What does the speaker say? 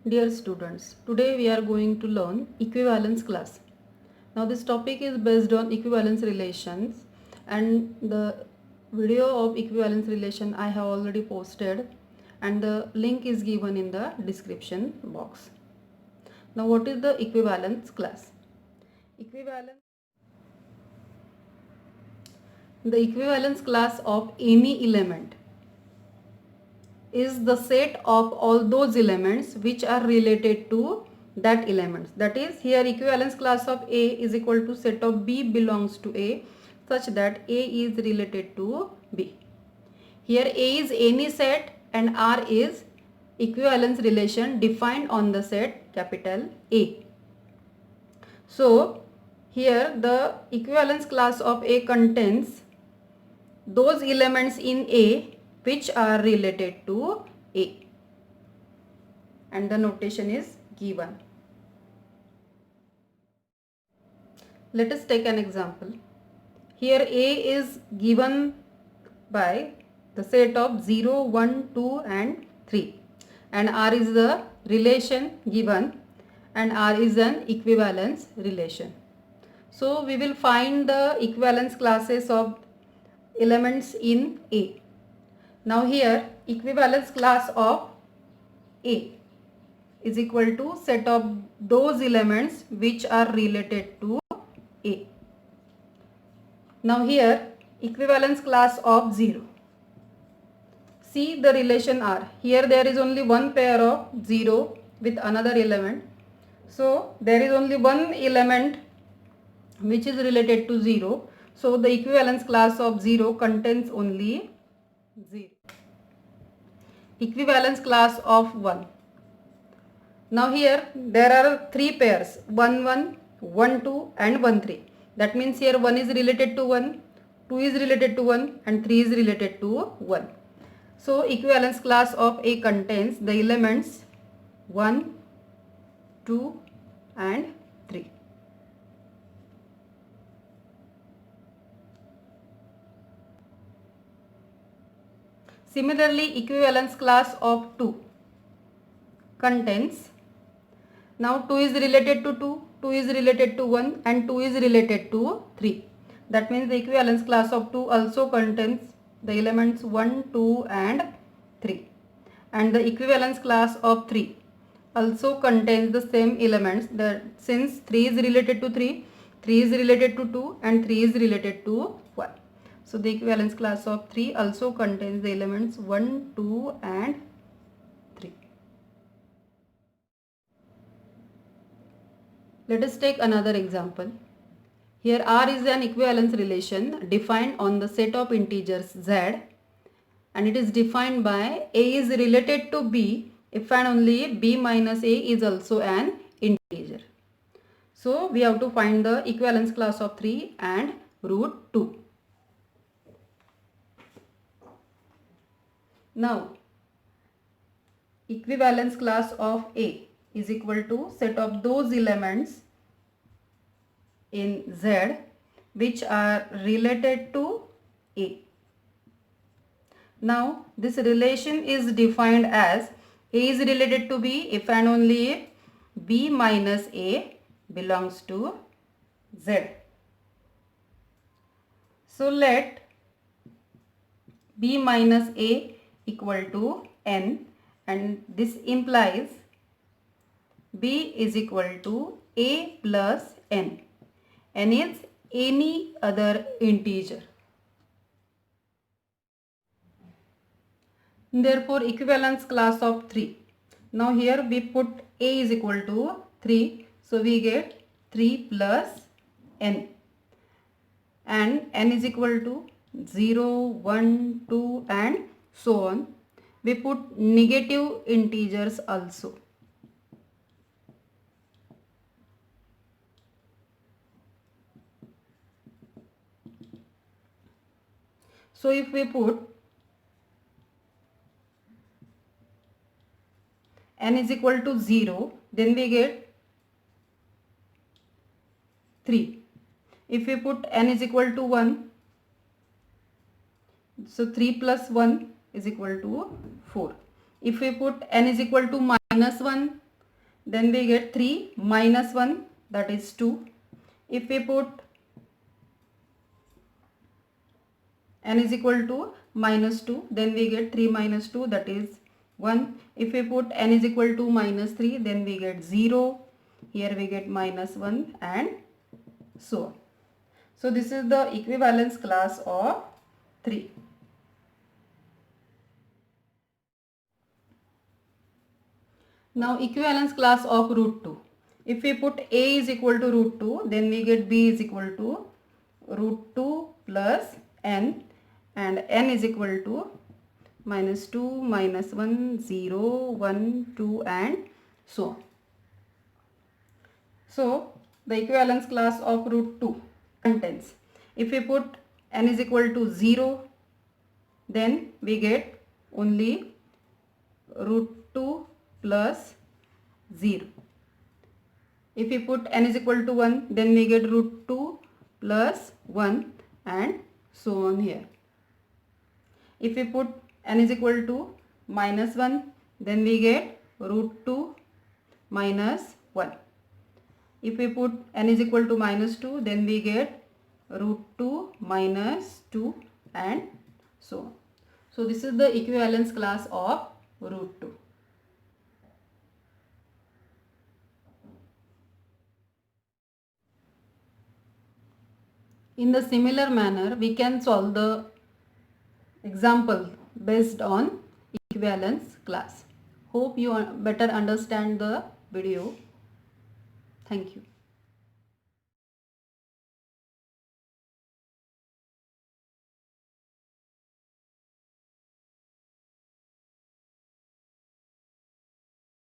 Dear students, today we are going to learn equivalence class. Now this topic is based on equivalence relations, and the video of equivalence relation I have already posted, and the link is given in the description box. Now what is the equivalence class? Equivalence The equivalence class of any element is the set of all those elements which are related to that elements. That is, here equivalence class of A is equal to set of B belongs to A such that A is related to B. Here A is any set and R is equivalence relation defined on the set capital A. So here the equivalence class of A contains those elements in A which are related to A, and the notation is given. Let us take an example. Here A is given by the set of 0, 1, 2 and 3, and R is the relation given, and R is an equivalence relation. So we will find the equivalence classes of elements in A. Now here equivalence class of A is equal to set of those elements which are related to A. Now here equivalence class of 0. See the relation R. Here there is only one pair of 0 with another element. So there is only one element which is related to 0. So the equivalence class of 0 contains only 0. Equivalence class of 1. Now here there are three pairs 1 1, 1 2 and 1 3. That means here 1 is related to 1, 2 is related to 1 and 3 is related to 1. So equivalence class of A contains the elements 1, 2 and 3. Similarly, equivalence class of 2 contains, now 2 is related to 2, 2 is related to 1 and 2 is related to 3. That means the equivalence class of 2 also contains the elements 1, 2 and 3. And the equivalence class of 3 also contains the same elements, that since 3 is related to 3, 3 is related to 2 and 3 is related to 1. So the equivalence class of 3 also contains the elements 1, 2 and 3. Let us take another example. Here R is an equivalence relation defined on the set of integers Z, and it is defined by A is related to B if and only B minus A is also an integer. So we have to find the equivalence class of 3 and root 2. Now equivalence class of A is equal to set of those elements in Z which are related to A. Now this relation is defined as A is related to B if and only if B minus A belongs to Z. So let B minus A equal to N, and this implies B is equal to A plus N. N is any other integer. Therefore equivalence class of 3. Now here we put A is equal to 3. So we get 3 plus N. And N is equal to 0, 1, 2 and so on. We put negative integers also. So if we put N is equal to 0, then we get 3. If we put N is equal to 1, so 3 plus 1 is equal to 4. If we put N is equal to minus 1, then we get 3 minus 1, that is 2. If we put n is equal to minus 2, then we get 3 minus 2, that is 1. If we put n is equal to minus 3, then we get 0. Here we get minus 1 and so on. So this is the equivalence class of 3. Now equivalence class of root 2. If we put a is equal to root 2, then we get b is equal to root 2 plus n, and n is equal to minus 2, minus 1, 0, 1, 2 and so on. So the equivalence class of root 2 contains, if we put n is equal to 0, then we get only root 2 plus 0. If we put n is equal to 1, then we get root 2 plus 1 and so on here. If we put n is equal to minus 1, then we get root 2 minus 1. If we put n is equal to minus 2, then we get root 2 minus 2 and so on. So this is the equivalence class of root 2. In the similar manner, we can solve the example based on equivalence class. Hope you better understand the video. Thank you.